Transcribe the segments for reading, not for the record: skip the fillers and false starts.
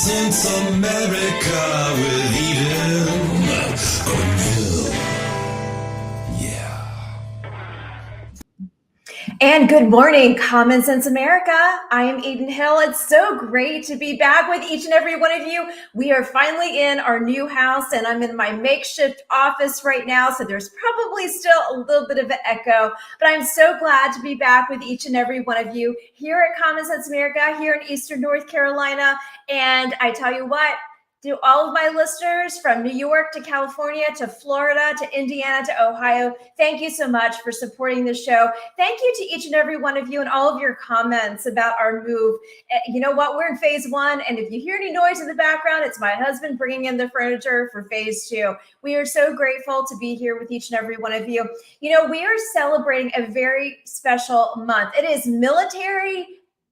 Sense America with Eden Cornell. Yeah. And good morning, Common Sense America. I am Eden Hill. It's so great to be back with each and every one of you. We are finally in our new house, and I'm in my makeshift office right now, so there's probably still a little bit of an echo, but I'm so glad to be back with each and every one of you here at Common Sense America, here in Eastern North Carolina. And I tell you what, to all of my listeners from New York to California to Florida to Indiana to Ohio, thank you so much for supporting the show. Thank you to each and every one of you and all of your comments about our move. You know what? We're in phase one, and if you hear any noise in the background, it's my husband bringing in the furniture for phase two. We are so grateful to be here with each and every one of you. You know, we are celebrating a very special month. It is Military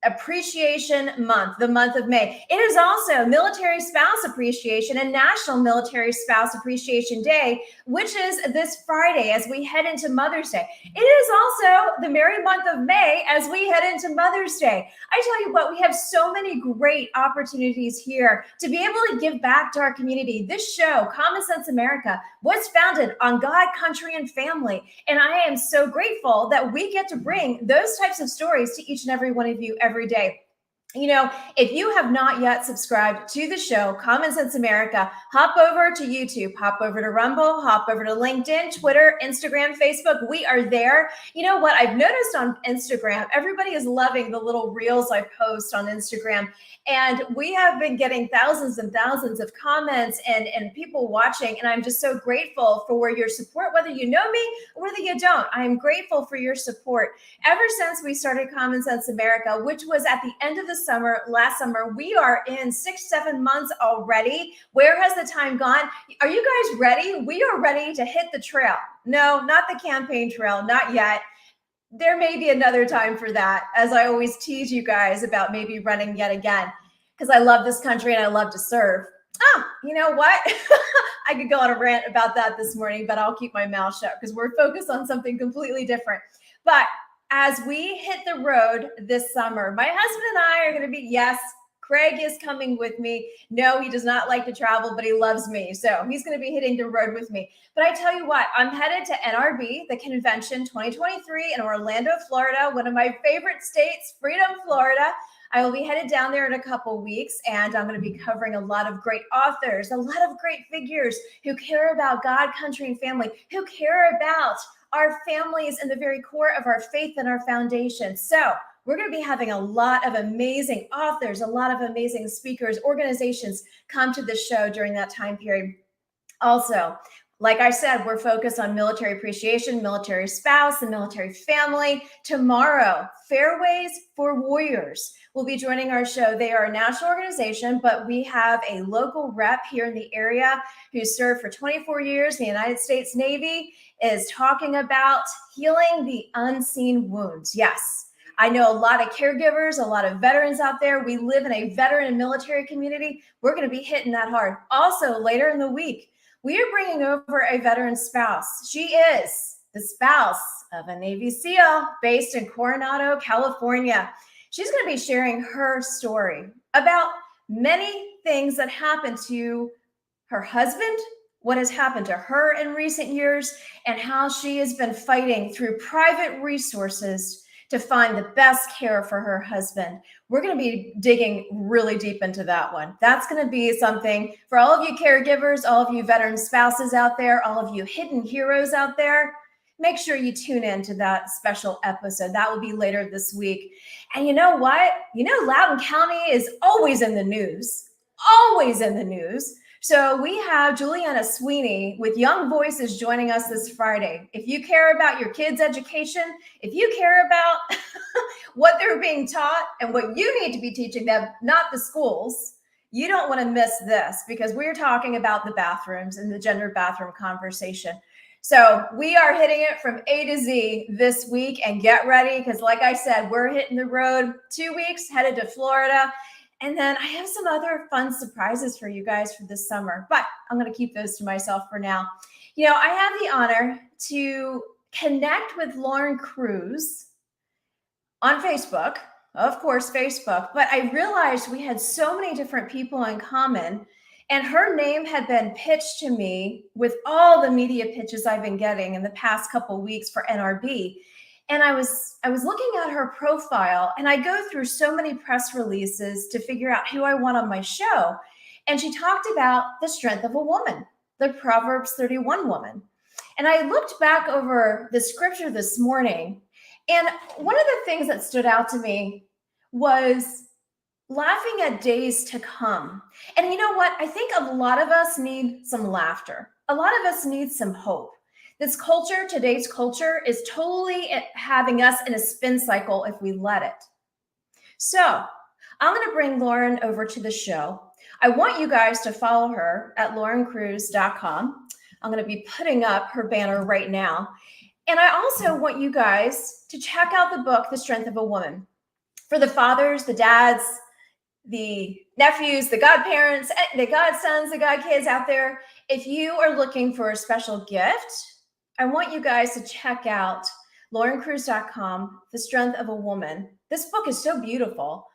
Appreciation Month, the month of May. It is also Military Spouse Appreciation and National Military Spouse Appreciation Day, which is this Friday as we head into Mother's Day. It is also the merry month of May as we head into Mother's Day. I tell you what, we have so many great opportunities here to be able to give back to our community. This show, Common Sense America, was founded on God, country, and family. And I am so grateful that we get to bring those types of stories to each and every one of you every day. You know, if you have not yet subscribed to the show, Common Sense America, hop over to YouTube, hop over to Rumble, hop over to LinkedIn, Twitter, Instagram, Facebook. We are there. You know what I've noticed on Instagram, everybody is loving the little reels I post on Instagram. And we have been getting thousands and thousands of comments and people watching. And I'm just so grateful for your support, whether you know me or whether you don't. I am grateful for your support. Ever since we started Common Sense America, which was at the end of the summer, last summer, we are in 6-7 months already. Where has the time gone? Are you guys ready? We are ready to hit the trail. No, not the campaign trail, not yet. There may be another time for that, as I always tease you guys about maybe running yet again, because I love this country and I love to serve. You know what? I could go on a rant about that this morning, but I'll keep my mouth shut because we're focused on something completely different. But as we hit the road this summer, my husband and I are going to be, yes, Craig is coming with me. No, he does not like to travel, but he loves me. So he's going to be hitting the road with me. But I tell you what, I'm headed to NRB, the convention 2023 in Orlando, Florida, one of my favorite states, Freedom, Florida. I will be headed down there in a couple weeks, and I'm going to be covering a lot of great authors, a lot of great figures who care about God, country, and family, who care about our families and the very core of our faith and our foundation. So we're going to be having a lot of amazing authors, a lot of amazing speakers, organizations come to the show during that time period. Also, like I said, we're focused on military appreciation, military spouse, and military family. Tomorrow, Fairways for Warriors will be joining our show. They are a national organization, but we have a local rep here in the area who served for 24 years in the United States Navy, is talking about healing the unseen wounds. Yes. I know a lot of caregivers, a lot of veterans out there. We live in a veteran and military community. We're going to be hitting that hard. Also, later in the week, we are bringing over a veteran spouse. She is the spouse of a Navy SEAL based in Coronado, California. She's going to be sharing her story about many things that happened to her husband, what has happened to her in recent years, and how she has been fighting through private resources to find the best care for her husband. We're going to be digging really deep into that one. That's going to be something for all of you caregivers, all of you veteran spouses out there, all of you hidden heroes out there. Make sure you tune in to that special episode. That will be later this week. And you know what? You know, Loudoun County is always in the news, always in the news. So we have Juliana Sweeney with Young Voices joining us this Friday. If you care about your kids' education, if you care about what they're being taught and what you need to be teaching them, not the schools, you don't want to miss this, because we're talking about the bathrooms and the gender bathroom conversation. So we are hitting it from A to Z this week, and get ready, because like I said, we're hitting the road 2 weeks, headed to Florida. And then I have some other fun surprises for you guys for this summer, but I'm going to keep those to myself for now. You know, I have the honor to connect with Lauren Cruz on Facebook. of course, Facebook. But I realized we had so many different people in common. And her name had been pitched to me with all the media pitches I've been getting in the past couple of weeks for NRB. And I was looking at her profile, and I go through so many press releases to figure out who I want on my show. And she talked about the strength of a woman, the Proverbs 31 woman. And I looked back over the scripture this morning, and one of the things that stood out to me was laughing at days to come. And you know what? I think a lot of us need some laughter. A lot of us need some hope. This culture, today's culture, is totally having us in a spin cycle if we let it. So I'm going to bring Lauren over to the show. I want you guys to follow her at laurencruz.com. I'm going to be putting up her banner right now. And I also want you guys to check out the book, The Strength of a Woman. For the fathers, the dads, the nephews, the godparents, the godsons, the godkids out there, if you are looking for a special gift, I want you guys to check out laurencruz.com, The Strength of a Woman. This book is so beautiful.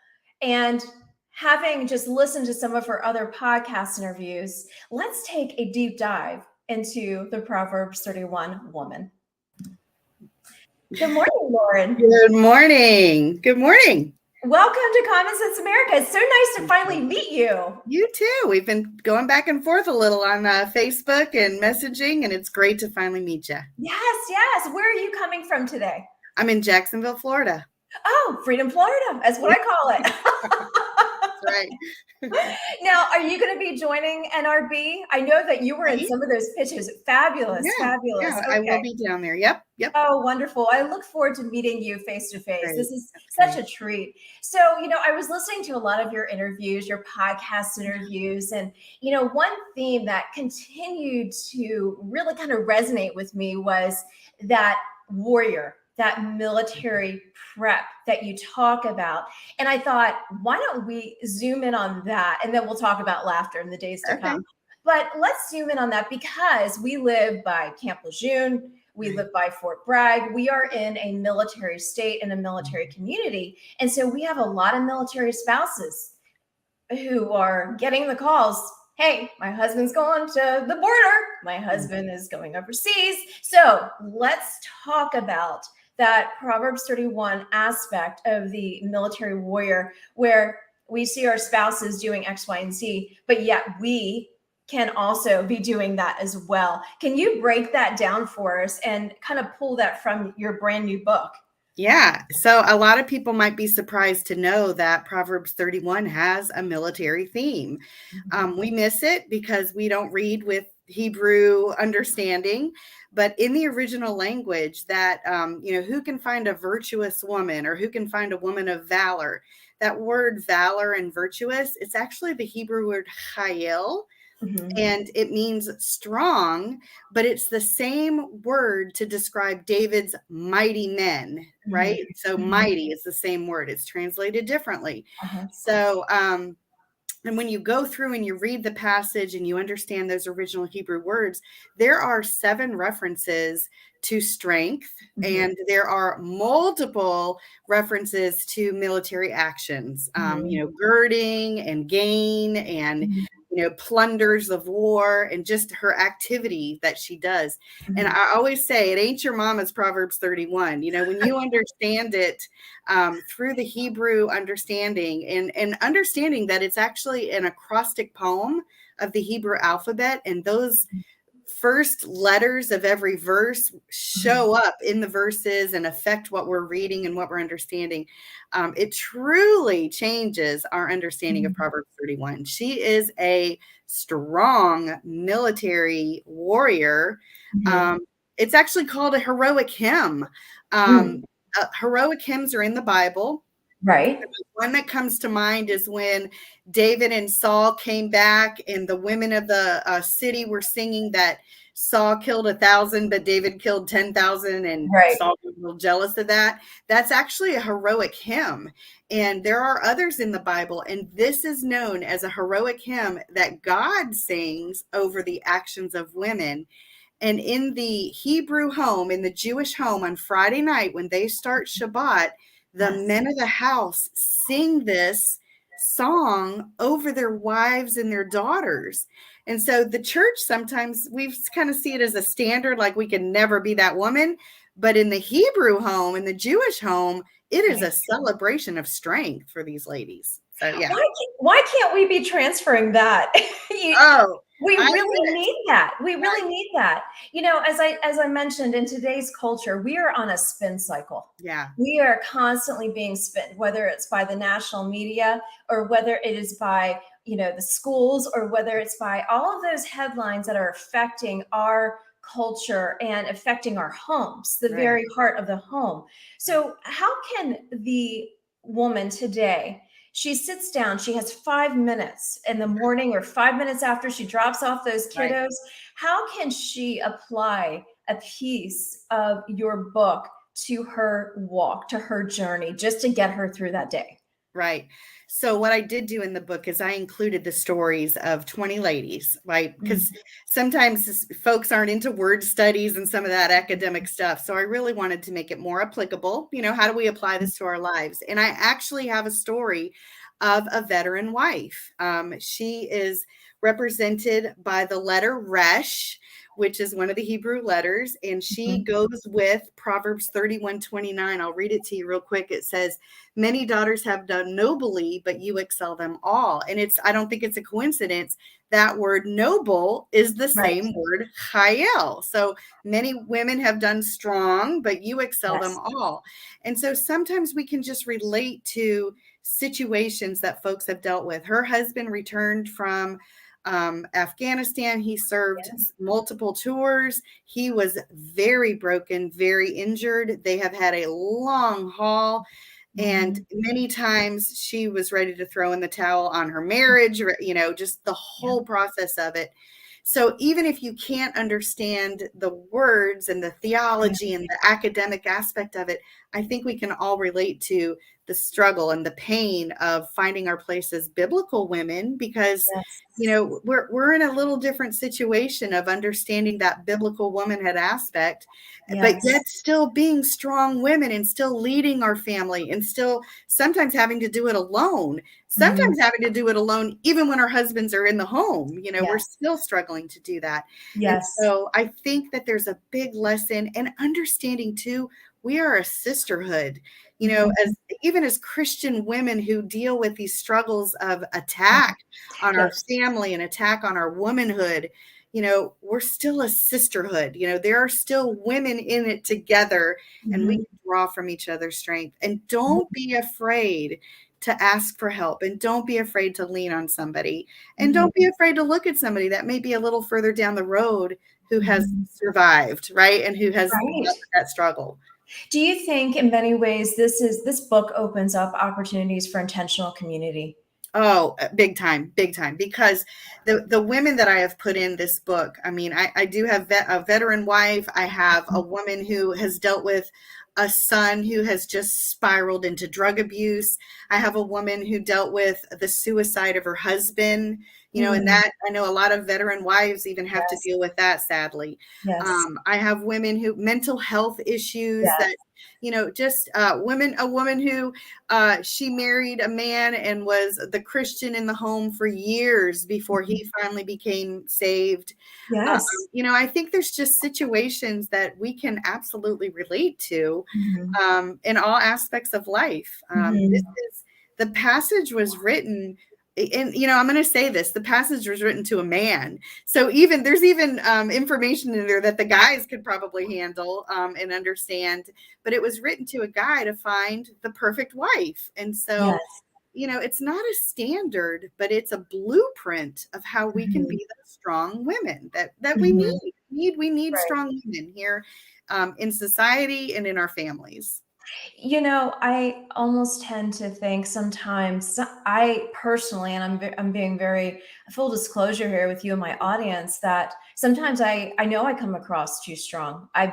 And having just listened to some of her other podcast interviews, let's take a deep dive into the Proverbs 31 woman. Good morning, Lauren. Good morning. Good morning. Welcome to Common Sense America. It's so nice to finally meet you. You too. We've been going back and forth a little on Facebook and messaging, and it's great to finally meet you. Yes. Where are you coming from today? I'm in Jacksonville, Florida. Oh, Freedom, Florida. That's what I call it. That's right. Now, are you going to be joining NRB? I know that you were in some of those pitches. Fabulous. Yeah, Okay. I will be down there. Yep. Oh, wonderful. I look forward to meeting you face to face. Great. This is such a treat. So, I was listening to a lot of your interviews, your podcast interviews, and, one theme that continued to really kind of resonate with me was that warrior, that military prep that you talk about. And I thought, why don't we zoom in on that? And then we'll talk about laughter in the days to come. But let's zoom in on that because we live by Camp Lejeune. We live by Fort Bragg. We are in a military state and a military community. And so we have a lot of military spouses who are getting the calls. Hey, my husband's going to the border. My husband is going overseas. So let's talk about that Proverbs 31 aspect of the military warrior, where we see our spouses doing X, Y, and Z, but yet we can also be doing that as well. Can you break that down for us and kind of pull that from your brand new book? Yeah. So a lot of people might be surprised to know that Proverbs 31 has a military theme. We miss it because we don't read with Hebrew understanding, but in the original language that, who can find a virtuous woman or who can find a woman of valor? That word valor and virtuous, it's actually the Hebrew word chayil. And it means strong, but it's the same word to describe David's mighty men, right? So mighty is the same word. It's translated differently. So, and when you go through and you read the passage and you understand those original Hebrew words, there are 7 references to strength, and there are multiple references to military actions, girding and gain and plunders of war and just her activity that she does. And I always say, it ain't your mama's Proverbs 31. When you understand it through the Hebrew understanding and understanding that it's actually an acrostic poem of the Hebrew alphabet, and those first letters of every verse show up in the verses and affect what we're reading and what we're understanding. It truly changes our understanding of Proverbs 31. She is a strong military warrior. It's actually called a heroic hymn. Heroic hymns are in the Bible. Right. One that comes to mind is when David and Saul came back and the women of the city were singing that Saul killed 1,000, but David killed 10,000, and Saul was a little jealous of that. That's actually a heroic hymn. And there are others in the Bible, and this is known as a heroic hymn that God sings over the actions of women. And in the Hebrew home, in the Jewish home on Friday night, when they start Shabbat, the men of the house sing this song over their wives and their daughters. And so the church, sometimes we kind of see it as a standard, like we can never be that woman. But in the Hebrew home, in the Jewish home, it is a celebration of strength for these ladies. So yeah. Why can't we be transferring that? We really need that. We really need that. You know, as I mentioned, in today's culture, we are on a spin cycle. Yeah. We are constantly being spun, whether it's by the national media or whether it is by, you know, the schools, or whether it's by all of those headlines that are affecting our culture and affecting our homes, the very heart of the home. So how can the woman today, she sits down, she has 5 minutes in the morning or 5 minutes after she drops off those kiddos, how can she apply a piece of your book to her walk, to her journey, just to get her through that day? Right. So what I did do in the book is I included the stories of 20 ladies, right? Because sometimes folks aren't into word studies and some of that academic stuff. So I really wanted to make it more applicable. You know, how do we apply this to our lives? And I actually have a story of a veteran wife. She is represented by the letter Resh, which is one of the Hebrew letters, and she goes with Proverbs 31:29. I'll read it to you real quick. It says, "Many daughters have done nobly, but you excel them all." And I don't think it's a coincidence. That word noble is the same word, chayel. So many women have done strong, but you excel them all. And so sometimes we can just relate to situations that folks have dealt with. Her husband returned from Afghanistan. He served multiple tours. He was very broken, very injured. They have had a long haul. And many times she was ready to throw in the towel on her marriage, or, you know, just the whole process of it. So even if you can't understand the words and the theology and the academic aspect of it, I think we can all relate to the struggle and the pain of finding our place as biblical women, because, you know, we're in a little different situation of understanding that biblical womanhood aspect, but yet still being strong women and still leading our family and still sometimes having to do it alone, sometimes having to do it alone, even when our husbands are in the home. You know, we're still struggling to do that. And so I think that there's a big lesson, and understanding too, we are a sisterhood, you know, even as Christian women who deal with these struggles of attack on our family and attack on our womanhood. You know, we're still a sisterhood. You know, there are still women in it together, and we can draw from each other's strength. And don't be afraid to ask for help, and don't be afraid to lean on somebody, and don't be afraid to look at somebody that may be a little further down the road who has survived, right? And who has that struggle. Do you think in many ways this book opens up opportunities for intentional community? Oh, big time, because the women that I have put in this book, I mean, I do have a veteran wife. I have a woman who has dealt with a son who has just spiraled into drug abuse. I have a woman who dealt with the suicide of her husband, you know, and that, I know a lot of veteran wives even have to deal with that, sadly. I have women who mental health issues that, you know, just a woman who she married a man and was the Christian in the home for years before he finally became saved. You know, I think there's just situations that we can absolutely relate to in all aspects of life. The passage was written, and, you know, I'm going to say this, the passage was written to a man. So there's even information in there that the guys could probably handle and understand, but it was written to a guy to find the perfect wife. And so, you know, it's not a standard, but it's a blueprint of how we can be the strong women that we need. We need strong women here in society and in our families. You know, I almost tend to think sometimes, I personally, and I'm being very full disclosure here with you and my audience, that sometimes I know I come across too strong. I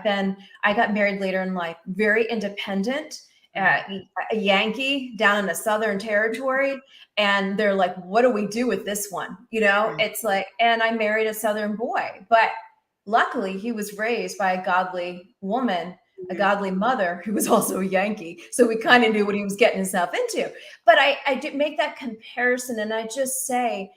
got married later in life, very independent, a Yankee down in the Southern Territory. And they're like, what do we do with this one? You know, it's like, and I married a Southern boy, but luckily he was raised by a godly woman a godly mother who was also a Yankee. So we kind of knew what he was getting himself into. But I did make that comparison. And I just say,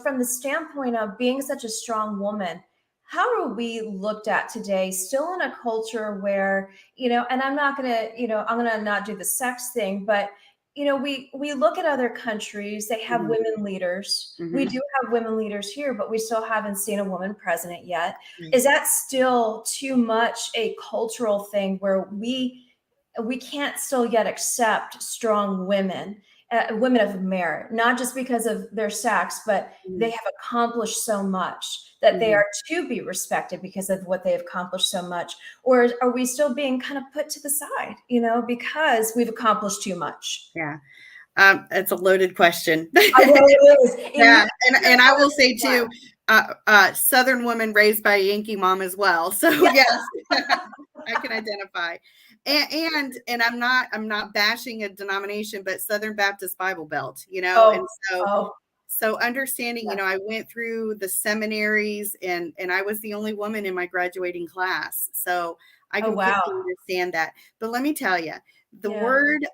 from the standpoint of being such a strong woman, how are we looked at today, still in a culture where, and I'm not going to, I'm going to not do the sex thing, but we look at other countries, they have women leaders. We do have women leaders here, but we still haven't seen a woman president yet. Is that still too much a cultural thing where we can't still yet accept strong women, women of merit, not just because of their sex, but they have accomplished so much that they are to be respected because of what they have accomplished so much? Or are we still being kind of put to the side, because we've accomplished too much? Yeah. It's a loaded question. I know it is. Yeah. And I will say too, Southern woman raised by a Yankee mom as well. So yes, I can identify. And I'm not bashing a denomination, but Southern Baptist Bible Belt, and so understanding, I went through the seminaries and I was the only woman in my graduating class. So I completely understand that. But let me tell you, the word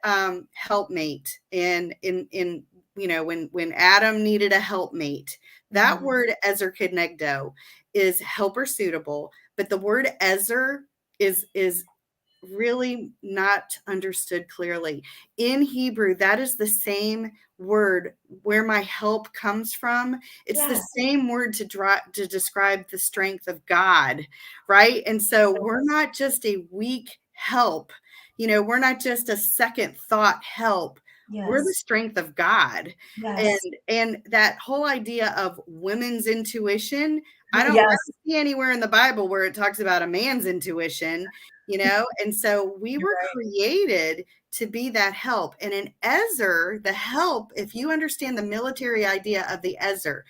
helpmate in when Adam needed a helpmate, that word ezer kenegdo is helper suitable, but the word ezer is really not understood clearly. In Hebrew, that is the same word where my help comes from. It's the same word to describe the strength of God, right? And so we're not just a weak help, we're not just a second thought help. We're the strength of God. And that whole idea of women's intuition, I don't see anywhere in the Bible where it talks about a man's intuition, and so we were created to be that help. And in Ezer, the help, if you understand the military idea of the Ezer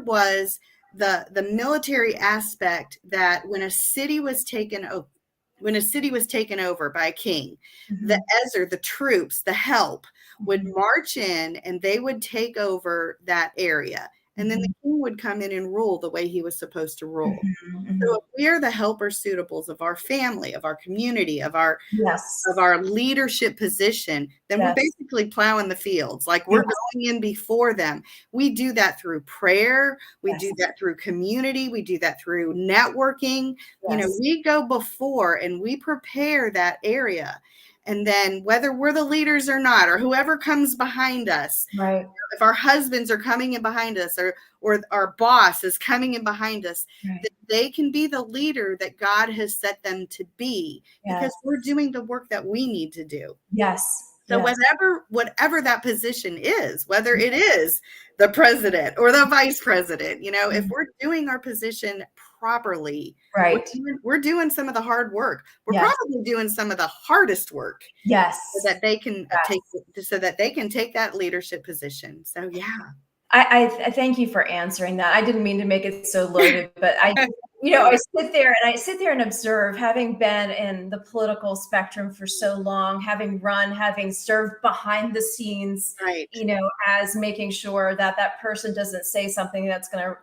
was the military aspect that when a city was taken over by a king, the Ezer, the troops, the help would march in and they would take over that area. And then the king would come in and rule the way he was supposed to rule. So if we're the helper suitables of our family, of our community, of our leadership position, then we're basically plowing the fields. Like we're going in before them. We do that through prayer. We do that through community. We do that through networking. We go before and we prepare that area. And then whether we're the leaders or not, or whoever comes behind us, if our husbands are coming in behind us or our boss is coming in behind us, that they can be the leader that God has set them to be because we're doing the work that we need to do. So whatever that position is, whether it is the president or the vice president, if we're doing our position properly, we're doing some of the hard work. We're probably doing some of the hardest work. So that they can take that leadership position. So I thank you for answering that. I didn't mean to make it so loaded, but I sit there and observe, having been in the political spectrum for so long, having served behind the scenes, as making sure that person doesn't say something that's going to,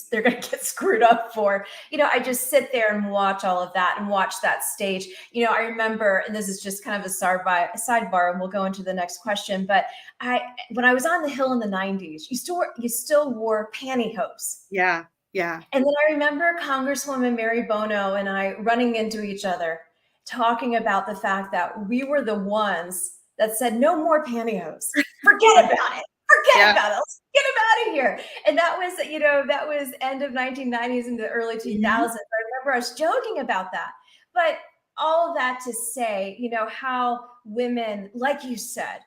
they're going to get screwed up for, I just sit there and watch all of that and watch that stage. I remember, and this is just kind of a sidebar, and we'll go into the next question, but when I was on the Hill in the 90s, you still wore pantyhose. Yeah. And then I remember Congresswoman Mary Bono and I running into each other, talking about the fact that we were the ones that said, no more pantyhose. Forget about it. Forget about it. Let's get them out of here. And that was end of 1990s into the early 2000s. I remember us joking about that. But all of that to say, how women, like you said,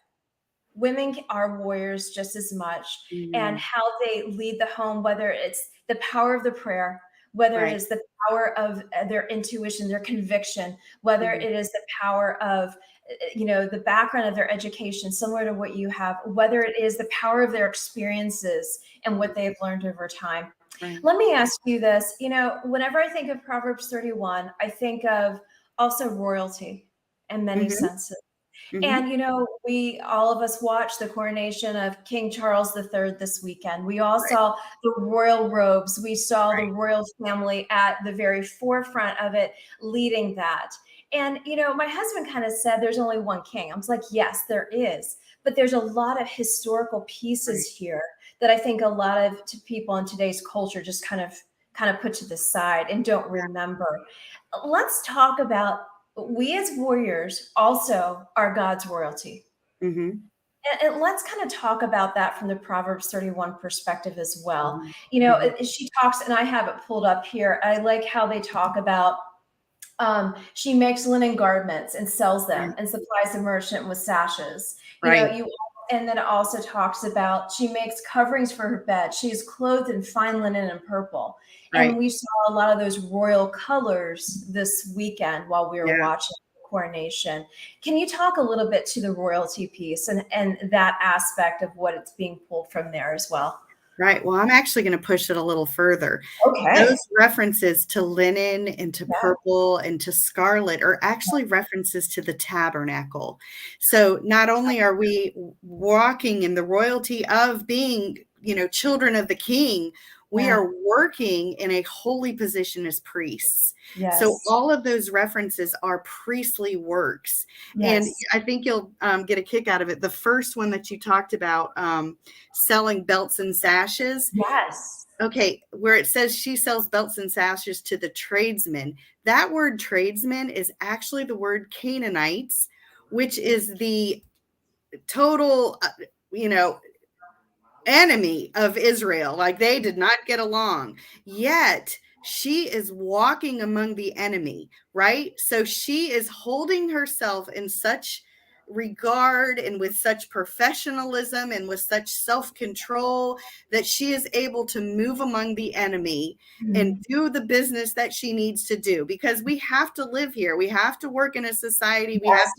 women are warriors just as much, and how they lead the home, whether it's the power of the prayer, whether it is the power of their intuition, their conviction, whether it is the power of the background of their education, similar to what you have, whether it is the power of their experiences and what they've learned over time. Let me ask you this. Whenever I think of Proverbs 31, I think of also royalty in many senses. And, all of us watched the coronation of King Charles III this weekend. We all Right. saw the royal robes. We saw the Right. royal family at the very forefront of it, leading that. And, my husband kind of said there's only one king. I was like, yes, there is. But there's a lot of historical Right. pieces here that I think a lot of people in today's culture just kind of put to the side and don't Yeah. remember. Let's talk about, we as warriors also are God's royalty. Mm-hmm. And let's kind of talk about that from the Proverbs 31 perspective as well. Mm-hmm. Mm-hmm. She talks, and I have it pulled up here. I like how they talk about, she makes linen garments and sells them Right. and supplies the merchant with sashes. Right. And then it also talks about she makes coverings for her bed. She is clothed in fine linen and purple. And Right. we saw a lot of those royal colors this weekend while we were Yeah. watching the coronation. Can you talk a little bit to the royalty piece and that aspect of what it's being pulled from there as well? Right. Well, I'm actually going to push it a little further. Okay. Those references to linen and to Yeah. purple and to scarlet are actually references to the tabernacle. So not only are we walking in the royalty of being, children of the king, we Yeah. are working in a holy position as priests. So Yes. all of those references are priestly works. And Yes. I think you'll get a kick out of it. The first one that you talked about, selling belts and sashes. Yes. Okay, where it says she sells belts and sashes to the tradesmen, that word tradesmen is actually the word Canaanites, which is the total, enemy of Israel. Like they did not get along. Yet she is walking among the enemy, right? So she is holding herself in such regard and with such professionalism and with such self-control that she is able to move among the enemy and do the business that she needs to do, because we have to live here. We have to work in a society. Yes.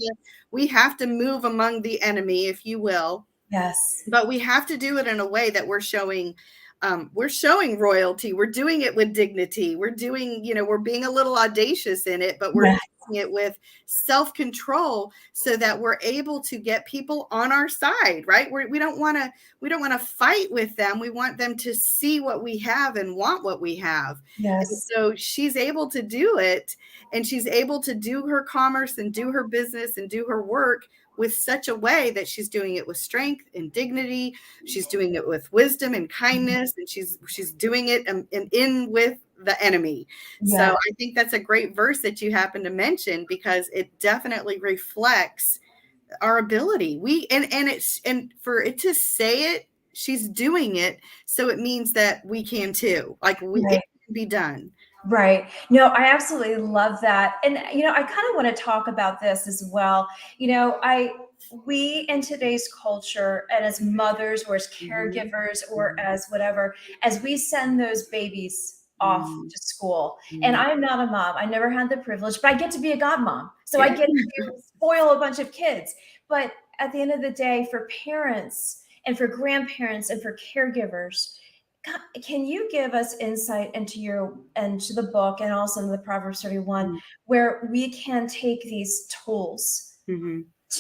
We have to move among the enemy, if you will. Yes. But we have to do it in a way that we're showing royalty. We're doing it with dignity. We're doing, we're being a little audacious in it, but we're Yes. doing it with self-control so that we're able to get people on our side, right? We don't want to fight with them. We want them to see what we have and want what we have. And Yes. so she's able to do it, and she's able to do her commerce and do her business and do her work with such a way that she's doing it with strength and dignity. She's doing it with wisdom and kindness, and she's doing it in with the enemy. Yeah. So I think that's a great verse that you happen to mention, because it definitely reflects our ability. And for it to say it, she's doing it. So it means that we can too. Like it Right. can be done. Right. No, I absolutely love that. And, I kind of want to talk about this as well. We in today's culture, and as mothers or as caregivers or as whatever, as we send those babies off to school, and I'm not a mom, I never had the privilege, but I get to be a godmom. So I Yeah. get to spoil a bunch of kids. But at the end of the day, for parents and for grandparents and for caregivers, can you give us insight into the book and also into the Proverbs 31, where we can take these tools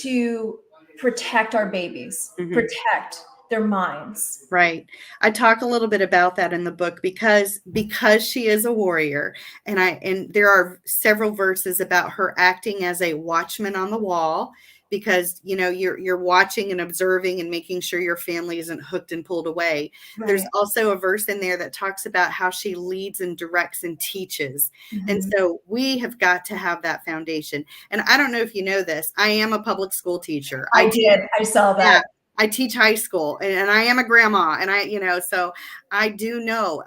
to protect our babies, protect their minds? Right. I talk a little bit about that in the book because she is a warrior, and there are several verses about her acting as a watchman on the wall, because you're watching and observing and making sure your family isn't hooked and pulled away. Right. There's also a verse in there that talks about how she leads and directs and teaches. And so we have got to have that foundation. And I don't know if you know this, I am a public school teacher. I did. I saw that. Yeah, I teach high school, and I am a grandma, and so I do know,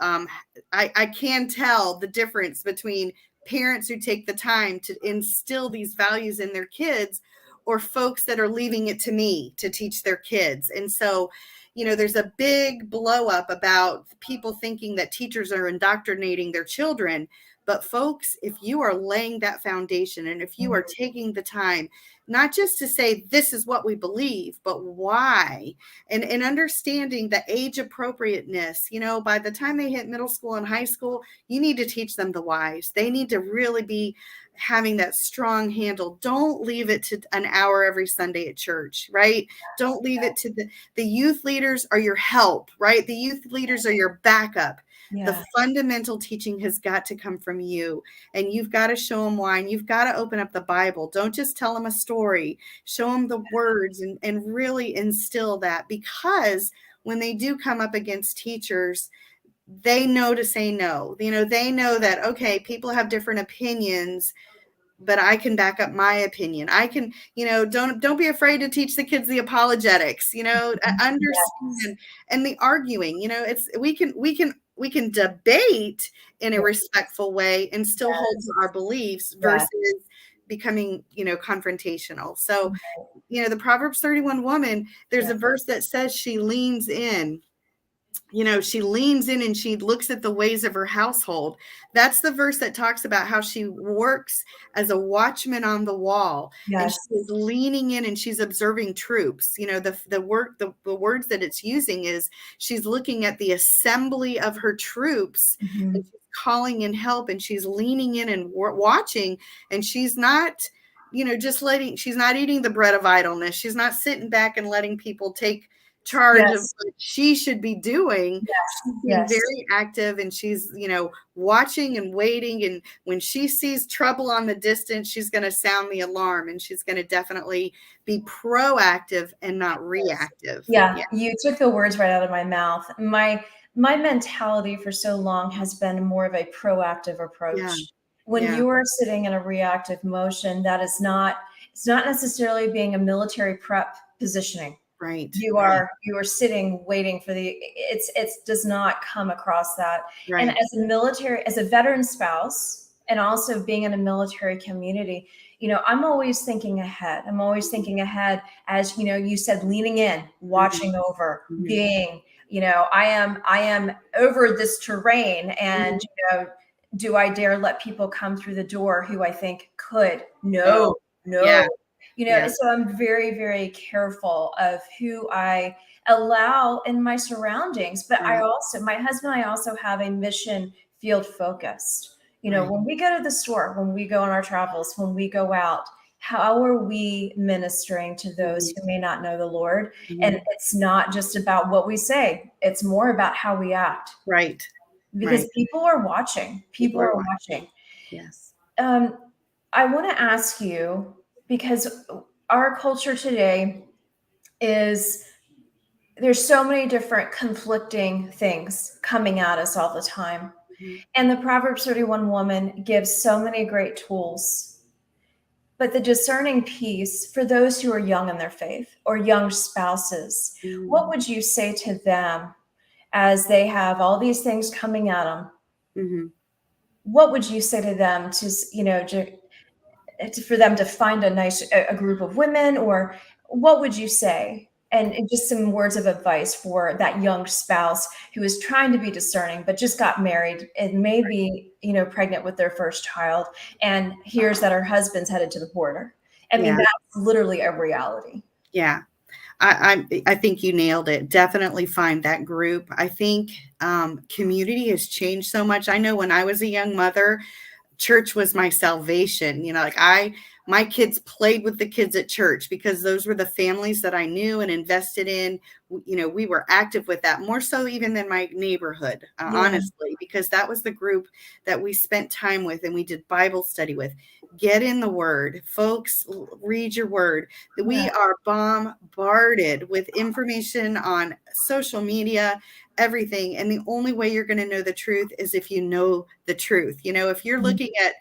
I can tell the difference between parents who take the time to instill these values in their kids, or folks that are leaving it to me to teach their kids. And so, there's a big blow up about people thinking that teachers are indoctrinating their children. But folks, if you are laying that foundation, and if you are taking the time, not just to say this is what we believe, but why, and understanding the age appropriateness, by the time they hit middle school and high school, you need to teach them the whys. They need to really be having that strong handle. Don't leave it to an hour every Sunday at church, right? Don't leave it to the youth leaders are your help, right? The youth leaders are your backup. The Yeah. fundamental teaching has got to come from you, and you've got to show them why, and you've got to open up the Bible. Don't just tell them a story, show them the words, and really instill that, because when they do come up against teachers, they know to say no. They know that, okay, people have different opinions, but I can back up my opinion. I can, don't be afraid to teach the kids the apologetics, understand, and the arguing, it's, we can debate in a respectful way and still hold to our beliefs versus becoming, confrontational. So, the Proverbs 31 woman, there's a verse that says she leans in. She leans in and she looks at the ways of her household. That's the verse that talks about how she works as a watchman on the wall. And she's leaning in and she's observing troops. The words that it's using is she's looking at the assembly of her troops, and she's calling in help, and she's leaning in and watching, and she's not she's not eating the bread of idleness. She's not sitting back and letting people take charge of what she should be doing. She's being very active, and she's, watching and waiting. And when she sees trouble on the distance, she's going to sound the alarm, and she's going to definitely be proactive and not reactive. Yeah. You took the words right out of my mouth. My mentality for so long has been more of a proactive approach. When you are sitting in a reactive motion, that is not, it's not necessarily being a military prep positioning. Right. You are sitting waiting for it does not come across that. Right. And as a veteran spouse, and also being in a military community, I'm always thinking ahead. I'm always thinking ahead, as you said, leaning in, watching over, being, I am over this terrain, and do I dare let people come through the door who I think could? No. So I'm very, very careful of who I allow in my surroundings. But my husband and I also have a mission field focused. When we go to the store, when we go on our travels, when we go out, how are we ministering to those who may not know the Lord? And it's not just about what we say. It's more about how we act. Right. Because people are watching. People are watching. Yes. I want to ask you, because our culture today there's so many different conflicting things coming at us all the time. And the Proverbs 31 woman gives so many great tools. But the discerning piece for those who are young in their faith or young spouses, what would you say to them as they have all these things coming at them? What would you say to them for them to find a group of women, or what would you say? And just some words of advice for that young spouse who is trying to be discerning, but just got married and maybe, pregnant with their first child, and hears that her husband's headed to the border. I mean, that's literally a reality. Yeah. I think you nailed it. Definitely find that group. I think community has changed so much. I know when I was a young mother, church was my salvation. My kids played with the kids at church because those were the families that I knew and invested in. We were active with that, more so even than my neighborhood, honestly, because that was the group that we spent time with and we did Bible study with. Get in the word, folks, read your word. We are bombarded with information on social media, everything. And the only way you're going to know the truth is if you know the truth. If you're looking at,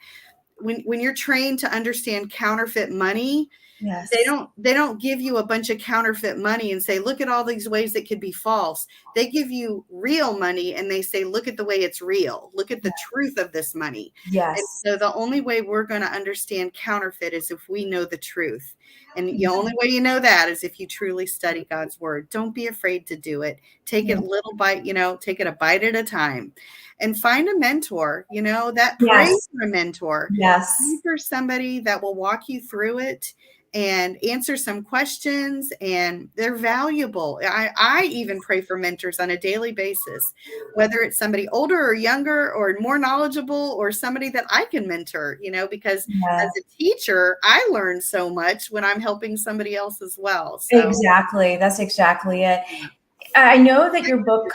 when you're trained to understand counterfeit money, they don't give you a bunch of counterfeit money and say, look at all these ways that could be false. They give you real money and they say, look at the way it's real. Look at the truth of this money. Yes. And so the only way we're going to understand counterfeit is if we know the truth. And the only way you know that is if you truly study God's word. Don't be afraid to do it. Take it a little bite, take it a bite at a time. And find a mentor, pray for a mentor. Yes. Pray for somebody that will walk you through it and answer some questions, and they're valuable. I even pray for mentors on a daily basis, whether it's somebody older or younger or more knowledgeable or somebody that I can mentor, because Yeah. as a teacher, I learn so much when I'm helping somebody else as well. So Exactly. That's exactly it. I know that your book,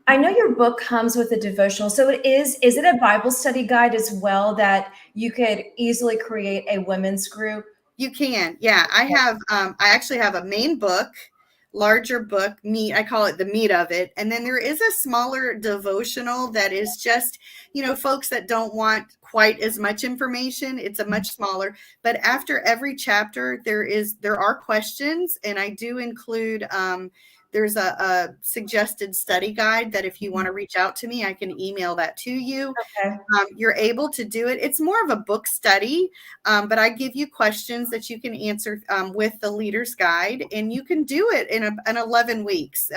I know your book comes with a devotional. So is it a Bible study guide as well that you could easily create a women's group? you can. Yeah, I actually have a main book, larger book, I call it the meat of it. And then there is a smaller devotional that is just, folks that don't want quite as much information. It's a much smaller, but after every chapter, there are questions, and I do include, there's a suggested study guide that if you want to reach out to me, I can email that to you. Okay. You're able to do it. It's more of a book study, but I give you questions that you can answer with the leader's guide, and you can do it in 11 weeks.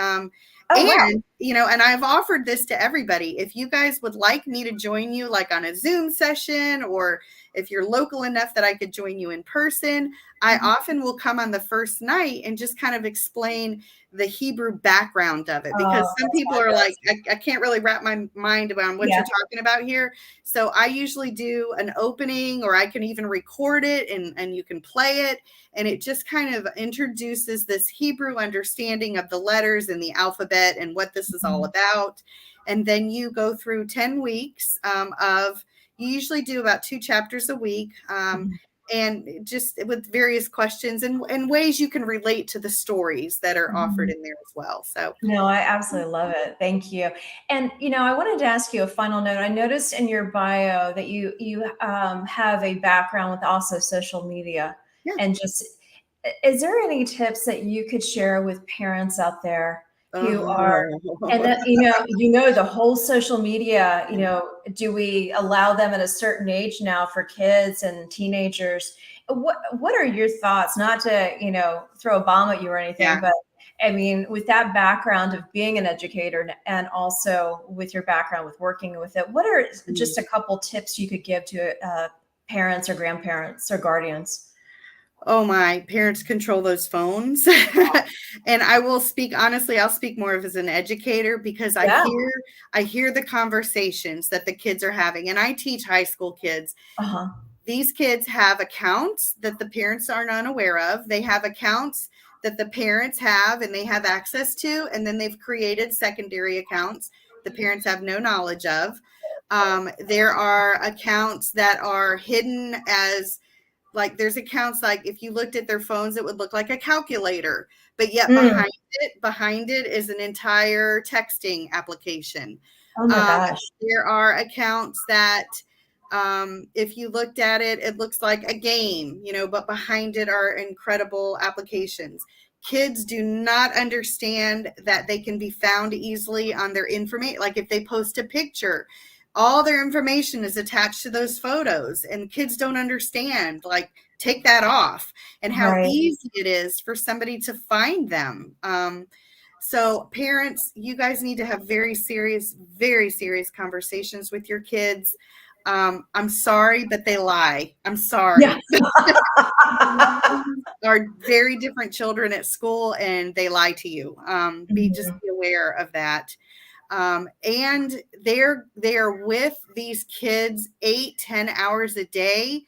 Oh, wow. And I've offered this to everybody. If you guys would like me to join you, like on a Zoom session, or if you're local enough that I could join you in person, I often will come on the first night and just kind of explain the Hebrew background of it, because Oh, some that's people are fabulous. like, I can't really wrap my mind around what Yeah. you're talking about here. So I usually do an opening, or I can even record it and you can play it. And it just kind of introduces this Hebrew understanding of the letters and the alphabet and what this is all about. And then you go through 10 weeks you usually do about 2 chapters a week. And just with various questions and ways you can relate to the stories that are offered in there as well. So No, I absolutely love it. Thank you. And I wanted to ask you a final note. I noticed in your bio that you have a background with also social media, yeah. and just is there any tips that you could share with parents out there who are, and that the whole social media, do we allow them at a certain age now for kids and teenagers? What are your thoughts? Not to throw a bomb at you or anything, Yeah. but I mean, with that background of being an educator and also with your background with working with it, what are just a couple tips you could give to parents or grandparents or guardians? Oh, my parents control those phones. And I will speak honestly, I'll speak more of as an educator, because Yeah. I hear the conversations that the kids are having, and I teach high school kids. Uh-huh. These kids have accounts that the parents are unaware of. They have accounts that the parents have and they have access to, and then they've created secondary accounts the parents have no knowledge of. There are accounts that are hidden as, like, there's accounts, like if you looked at their phones, it would look like a calculator, but yet behind it is an entire texting application. Oh my gosh. There are accounts that, if you looked at it, it looks like a game, but behind it are incredible applications. Kids do not understand that they can be found easily on their information. Like if they post a picture, all their information is attached to those photos, and kids don't understand, like, take that off, and how Right. easy it is for somebody to find them. So parents, you guys need to have very serious conversations with your kids. I'm sorry, but they lie. I'm sorry. Yeah. Are very different children at school, and they lie to you. Be aware of that. And they're with these kids 8-10 hours a day,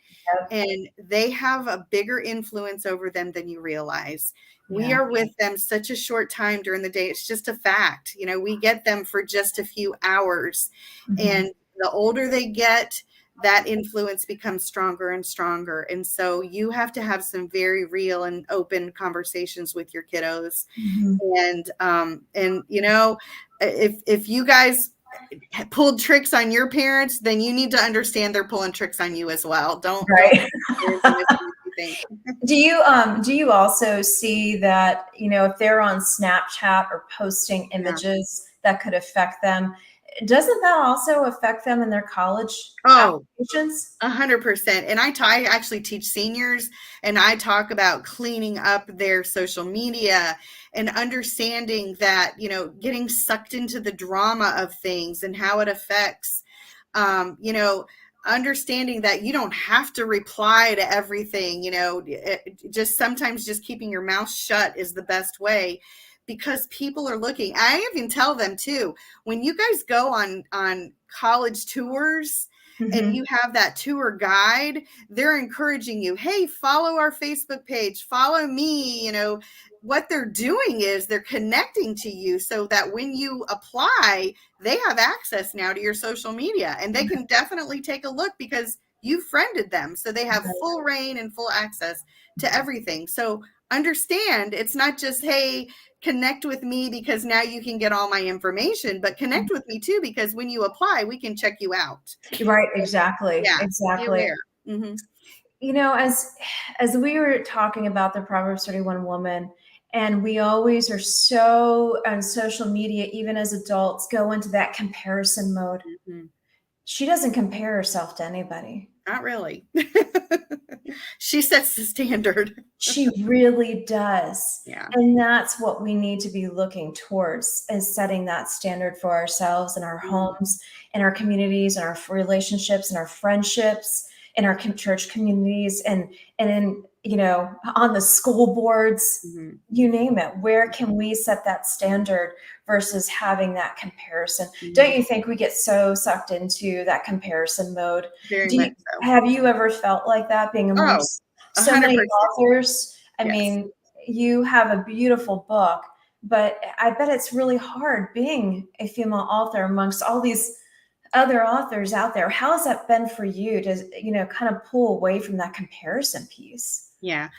and they have a bigger influence over them than you realize. We are with them such a short time during the day. It's just a fact. We get them for just a few hours, and the older they get, that influence becomes stronger and stronger. And so you have to have some very real and open conversations with your kiddos. And if you guys pulled tricks on your parents, then you need to understand they're pulling tricks on you as well. Don't Right. think. Do you also see that, if they're on Snapchat or posting images that could affect them, doesn't that also affect them in their college applications? 100%. And I actually teach seniors, and I talk about cleaning up their social media and understanding that, getting sucked into the drama of things and how it affects, understanding that you don't have to reply to everything, just sometimes just keeping your mouth shut is the best way, because people are looking. I even tell them too, when you guys go on college tours and you have that tour guide, they're encouraging you, hey, follow our Facebook page, follow me. What they're doing is they're connecting to you so that when you apply, they have access now to your social media, and they can definitely take a look because you friended them. So they have full reign and full access to everything. So understand, it's not just, hey, connect with me because now you can get all my information, but connect with me too, because when you apply, we can check you out. Right. Exactly. Yeah, Exactly. Mm-hmm. As we were talking about the Proverbs 31 woman, and we always are so on social media, even as adults, go into that comparison mode. Mm-hmm. She doesn't compare herself to anybody. Not really. She sets the standard. She really does. Yeah. And that's what we need to be looking towards, is setting that standard for ourselves and our homes and our communities and our relationships and our friendships in our church communities and in, on the school boards, you name it. Where can we set that standard versus having that comparison? Don't you think we get so sucked into that comparison mode? Very much so. Have you ever felt like that, being amongst so 100%. many authors? I Yes. mean, you have a beautiful book, but I bet it's really hard being a female author amongst all these other authors out there. How has that been for you to, kind of pull away from that comparison piece? Yeah,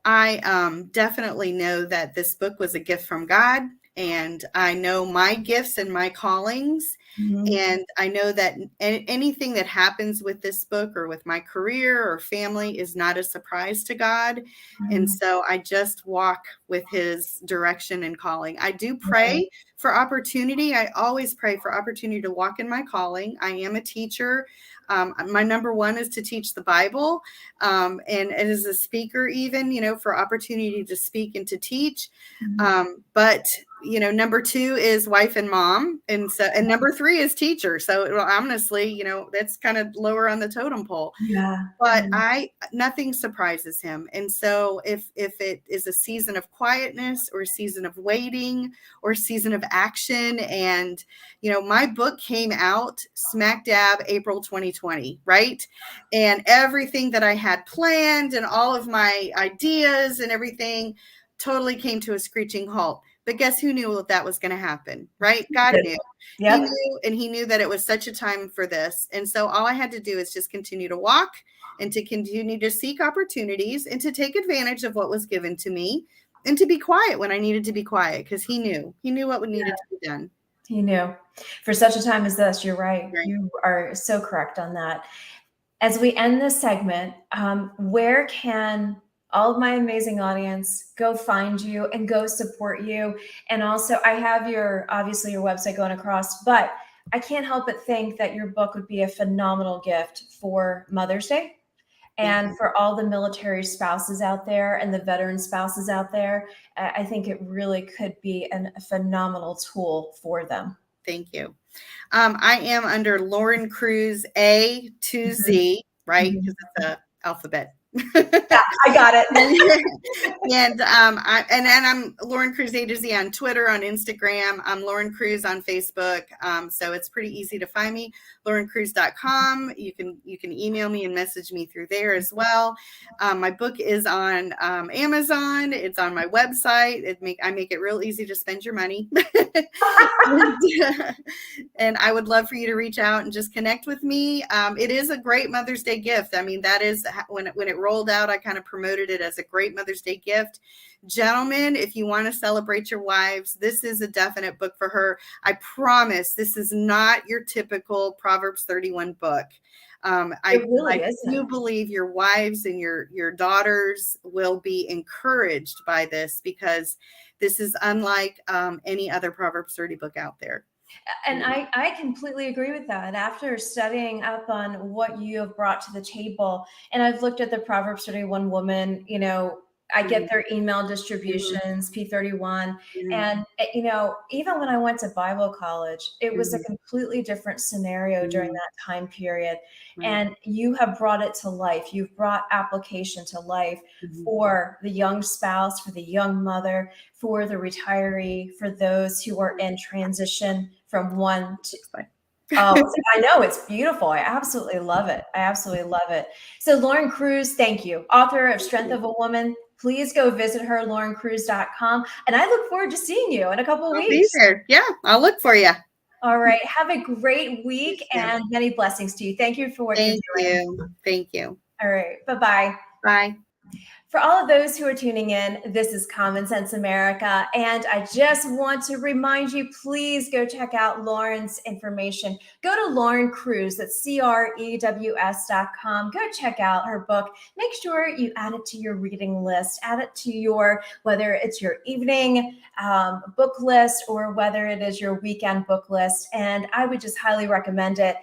I definitely know that this book was a gift from God, and I know my gifts and my callings. And I know that anything that happens with this book or with my career or family is not a surprise to God. And so I just walk with his direction and calling. I do pray for opportunity. I always pray for opportunity to walk in my calling. I am a teacher. My number one is to teach the Bible. And as a speaker, even, for opportunity to speak and to teach. But number two is wife and mom. And number three is teacher. So honestly, that's kind of lower on the totem pole. Yeah. But nothing surprises him. And so if it is a season of quietness or a season of waiting or a season of action, and, my book came out smack dab April 2020, right? And everything that I had planned and all of my ideas and everything totally came to a screeching halt. But guess who knew that was going to happen, right? God knew. Yep. He knew, and he knew that it was such a time for this. And so all I had to do is just continue to walk and to continue to seek opportunities and to take advantage of what was given to me and to be quiet when I needed to be quiet, because he knew what needed to be done. He knew. For such a time as this, you're right. You are so correct on that. As we end this segment, where can all of my amazing audience go find you and go support you? And also, I have obviously your website going across, but I can't help but think that your book would be a phenomenal gift for Mother's Day and for all the military spouses out there and the veteran spouses out there. I think it really could be a phenomenal tool for them. Thank you. I am under Lauren Cruz A to Z, right? Because it's an alphabet. Yeah, I got it. And I'm Lauren Cruz A to Z on Twitter, on Instagram. I'm Lauren Cruz on Facebook. So it's pretty easy to find me. LaurenCruz.com. You can email me and message me through there as well. My book is on Amazon. It's on my website. I make it real easy to spend your money. And I would love for you to reach out and just connect with me. It is a great Mother's Day gift. I mean, that is when it rolled out, I kind of promoted it as a great Mother's Day gift. Gentlemen, if you want to celebrate your wives, this is a definite book for her. I promise this is not your typical Proverbs 31 book. I do believe your wives and your daughters will be encouraged by this, because this is unlike any other Proverbs 30 book out there. And I completely agree with that. After studying up on what you have brought to the table, and I've looked at the Proverbs 31 woman, I get their email distributions, P31. And, even when I went to Bible college, it was a completely different scenario during that time period. And you have brought it to life. You've brought application to life for the young spouse, for the young mother, for the retiree, for those who are in transition from one to Oh, I know. It's beautiful. I absolutely love it. I absolutely love it. So Lauren Cruz, thank you. Author of Strength of a Woman. Please go visit her, laurencruz.com. And I look forward to seeing you in a couple of I'll weeks. be there. Yeah, I'll look for you. All right. Have a great week and many blessings to you. Thank you for what you're doing. Thank you. All right. Bye-bye. Bye. For all of those who are tuning in, this is Common Sense America. And I just want to remind you, please go check out Lauren's information. Go to Lauren Cruz, that's CREWS.com. Go check out her book. Make sure you add it to your reading list, add it to your, whether it's your evening book list or whether it is your weekend book list. And I would just highly recommend it.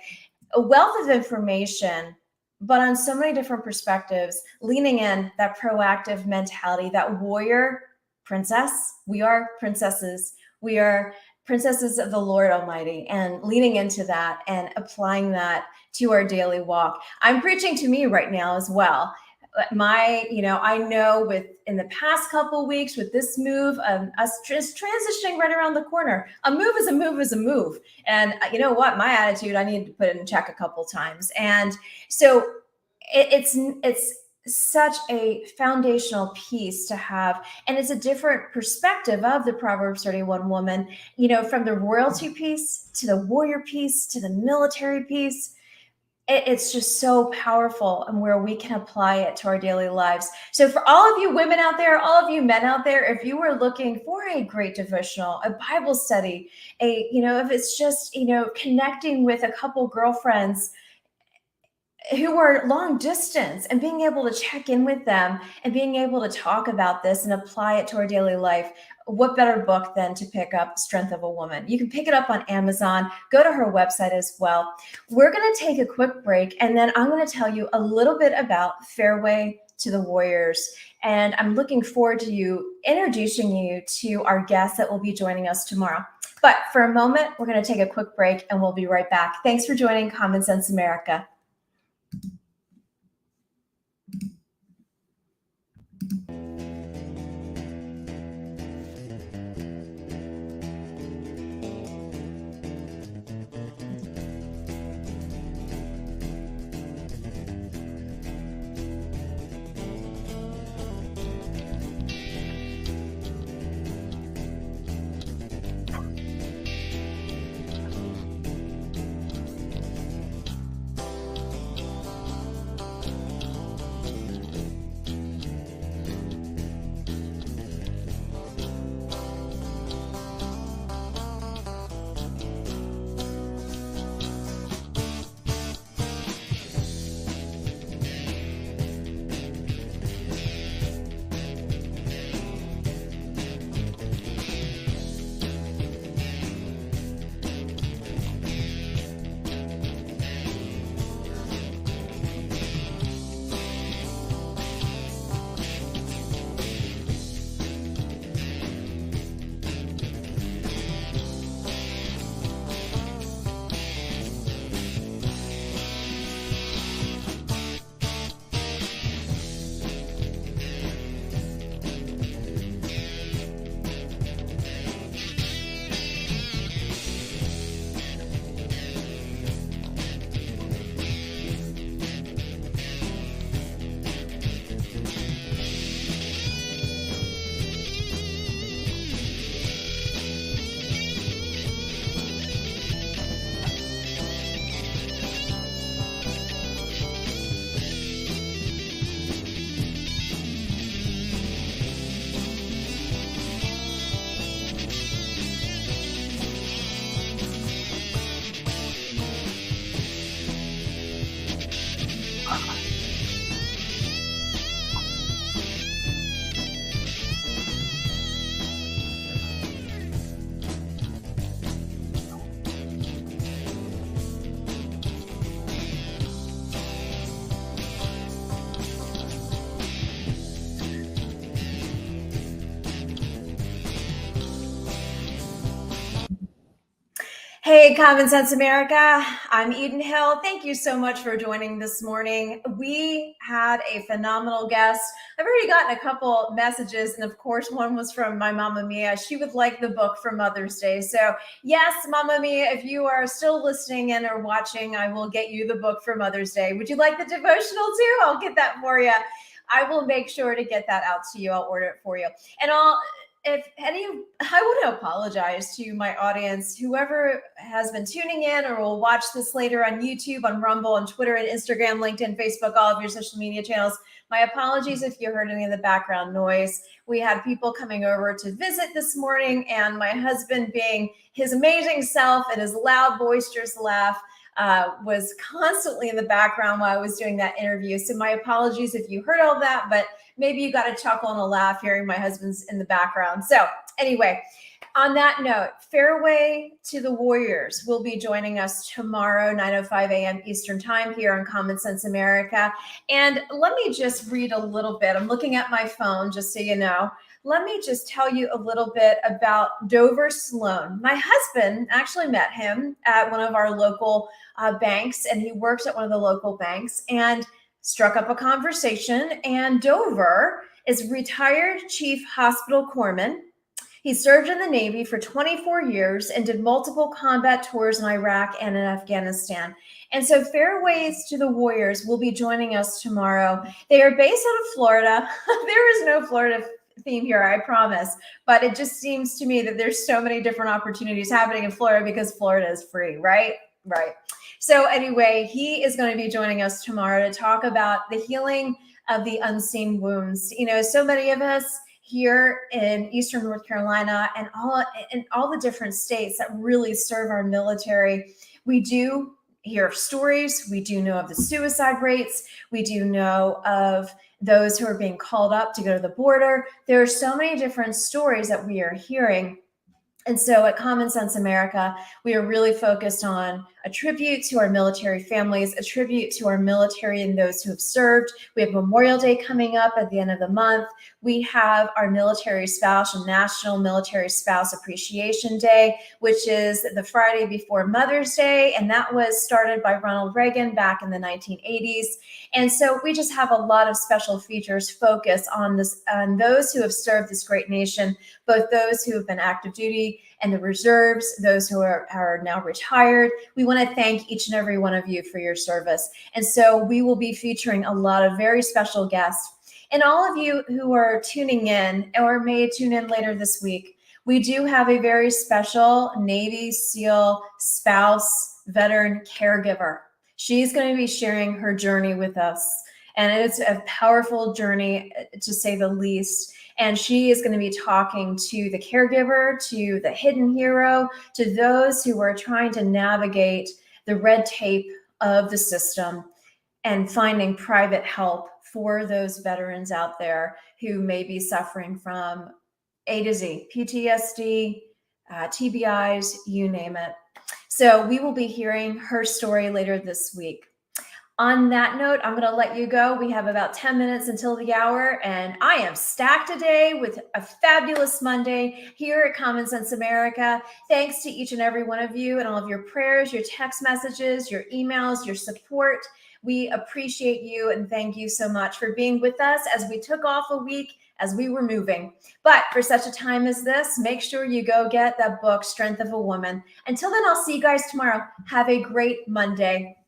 A wealth of information, but on so many different perspectives, leaning in that proactive mentality, that warrior princess. We are princesses. We are princesses of the Lord Almighty, and leaning into that and applying that to our daily walk. I'm preaching to me right now as well. I know in the past couple of weeks with this move, us just transitioning right around the corner, a move is a move is a move. And you know what? My attitude, I need to put it in check a couple times. And so it's such a foundational piece to have. And it's a different perspective of the Proverbs 31 woman, from the royalty piece to the warrior piece to the military piece. It's just so powerful, and where we can apply it to our daily lives. So for all of you women out there, all of you men out there, if you were looking for a great devotional, a Bible study, if it's just, connecting with a couple girlfriends who are long distance and being able to check in with them and being able to talk about this and apply it to our daily life, what better book than to pick up Strength of a Woman? You can pick it up on Amazon. Go to her website as well. We're going to take a quick break, and then I'm going to tell you a little bit about Fairway to the Warriors. And I'm looking forward to introducing you to our guests that will be joining us tomorrow. But for a moment, we're going to take a quick break, and we'll be right back. Thanks for joining Common Sense America. Hey, Common Sense America. I'm Eden Hill. Thank you so much for joining this morning. We had a phenomenal guest. I've already gotten a couple messages, and of course, one was from my Mama Mia. She would like the book for Mother's Day. So, yes, Mama Mia, if you are still listening in or watching, I will get you the book for Mother's Day. Would you like the devotional too? I'll get that for you. I will make sure to get that out to you. I'll order it for you. And I want to apologize to my audience, whoever has been tuning in or will watch this later on YouTube, on Rumble, on Twitter and Instagram, LinkedIn, Facebook, all of your social media channels. My apologies if you heard any of the background noise. We had people coming over to visit this morning, and my husband, being his amazing self and his loud, boisterous laugh, was constantly in the background while I was doing that interview. So my apologies if you heard all that, but maybe you got a chuckle and a laugh hearing my husband's in the background. So anyway, on that note, Fareway to the Warriors will be joining us tomorrow, 9:05 a.m. Eastern Time here on Common Sense America. And let me just read a little bit. I'm looking at my phone, just so you know. Let me just tell you a little bit about Dover Sloan. My husband actually met him at one of our local banks, and he works at one of the local banks, and struck up a conversation. And Dover is retired chief hospital corpsman. He served in the Navy for 24 years and did multiple combat tours in Iraq and in Afghanistan. And so Fairways to the Warriors will be joining us tomorrow. They are based out of Florida. There is no Florida theme here, I promise. But it just seems to me that there's so many different opportunities happening in Florida because Florida is free, right? Right. So anyway, he is going to be joining us tomorrow to talk about the healing of the unseen wounds. You know, so many of us here in Eastern North Carolina and all the different states that really serve our military, we do hear of stories. We do know of the suicide rates. We do know of those who are being called up to go to the border. There are so many different stories that we are hearing. And so at Common Sense America, we are really focused on a tribute to our military families, a tribute to our military and those who have served. We have Memorial Day coming up at the end of the month. We have our military spouse and National Military Spouse Appreciation Day, which is the Friday before Mother's Day. And that was started by Ronald Reagan back in the 1980s. And so we just have a lot of special features focused on those who have served this great nation, both those who have been active duty and the reserves, those who are now retired. We want to thank each and every one of you for your service. And so we will be featuring a lot of very special guests. And all of you who are tuning in or may tune in later this week, we do have a very special Navy SEAL spouse veteran caregiver. She's going to be sharing her journey with us. And it's a powerful journey, to say the least. And she is going to be talking to the caregiver, to the hidden hero, to those who are trying to navigate the red tape of the system and finding private help for those veterans out there who may be suffering from A to Z, PTSD, TBIs, you name it. So we will be hearing her story later this week. On that note, I'm going to let you go. We have about 10 minutes until the hour, and I am stacked today with a fabulous Monday here at Common Sense America. Thanks to each and every one of you and all of your prayers, your text messages, your emails, your support. We appreciate you and thank you so much for being with us as we took off a week as we were moving. But for such a time as this, make sure you go get that book, Strength of a Woman. Until then, I'll see you guys tomorrow. Have a great Monday.